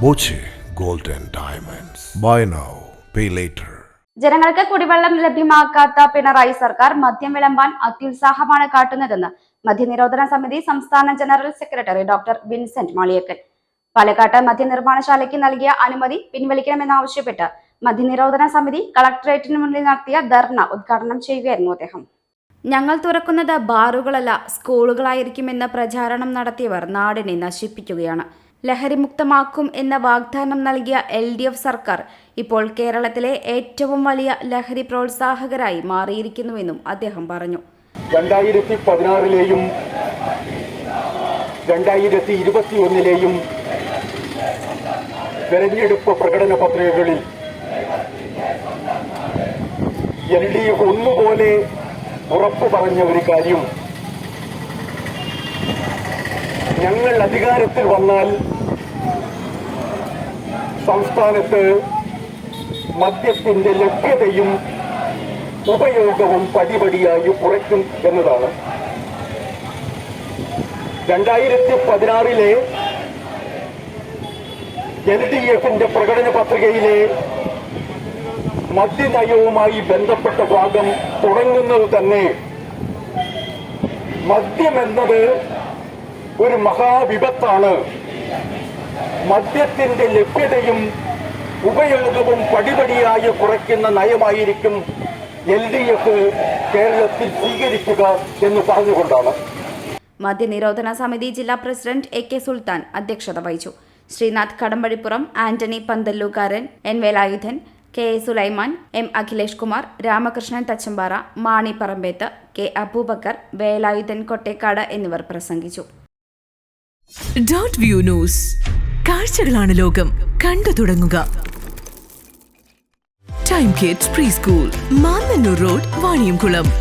Boche gold and diamonds. Buy now pay later. ജനങ്ങൾക്ക് കുടിവെള്ളം ലഭ്യമാക്കാത്ത പിണറായി സർക്കാർ മദ്യം വിളമ്പാൻ അത്യുത്സാഹമാണ് കാട്ടുന്നതെന്ന് മദ്യനിരോധന സമിതി സംസ്ഥാന general secretary doctor Vincent Maliyekkal. പാലക്കാട്ട് മദ്യനിർമ്മാണശാലയ്ക്ക് നൽകിയ അനുമതി പിൻവലിക്കണമെന്നാവശ്യപ്പെട്ട് മദ്യനിരോധന സമിതി കളക്ടറേറ്റിന് മുന്നിൽ നടത്തിയ ധർണ ഉദ്ഘാടനം ചെയ്യുകയായിരുന്നു അദ്ദേഹം. ഞങ്ങൾ തുറക്കുന്നത് ബാറുകളല്ല സ്കൂളുകളായിരിക്കുമെന്ന് പ്രചാരണം നടത്തിയവർ നാടിനെ നശിപ്പിക്കുകയാണ്. ലഹരിമുക്തമാക്കും എന്ന വാഗ്ദാനം നൽകിയ LDF സർക്കാർ ഇപ്പോൾ കേരളത്തിലെ ഏറ്റവും വലിയ ലഹരി പ്രോത്സാഹകരായി മാറിയിരിക്കുന്നുവെന്നും അദ്ദേഹം പറഞ്ഞു. 2016 2021 തെരഞ്ഞെടുപ്പ് പ്രകടന പത്രികകളിൽ LDF ഒന്നുപോലെ ഉറപ്പു പറഞ്ഞ ഒരു കാര്യം, ഞങ്ങൾ അധികാരത്തിൽ വന്നാൽ സംസ്ഥാനത്ത് മദ്യത്തിന്റെ ലഭ്യതയും ഉപയോഗവും പടിപടിയായി കുറയ്ക്കും എന്നതാണ്. 2016 LDFന്റെ പ്രകടന പത്രികയിലെ മദ്യനയവുമായി ബന്ധപ്പെട്ട ഭാഗം തുടങ്ങുന്നത് തന്നെ മദ്യമെന്നത് ഒരു മഹാവിപത്താണ്, മദ്യത്തിന്റെ ലഭ്യതയും ഉപയോഗവും പടിപടിയായി കുറയ്ക്കുന്ന നയമായിരിക്കും LDF കേരളത്തിൽ സ്വീകരിക്കുക എന്ന് പറഞ്ഞുകൊണ്ടാണ്. മദ്യനിരോധന സമിതി ജില്ലാ പ്രസിഡന്റ് AK സുൽത്താൻ അധ്യക്ഷത വഹിച്ചു. Sreenath Kadampazhipuram, Antony പന്തല്ലൂക്കാരൻ, N Velayudhan, KA Sulaiman, M Akhilesh Kumar, Ramakrishnan Thachampara, Mani പറമ്പേത്ത്, K Abubakar, Velayudhan Kottekkad എന്നിവർ പ്രസംഗിച്ചു. .view ന്യൂസ്, കാഴ്ചകളാണ് ലോകം, കണ്ടു തുടങ്ങുക. Time kids pre school, Mannannur road, Vaniyamkulam.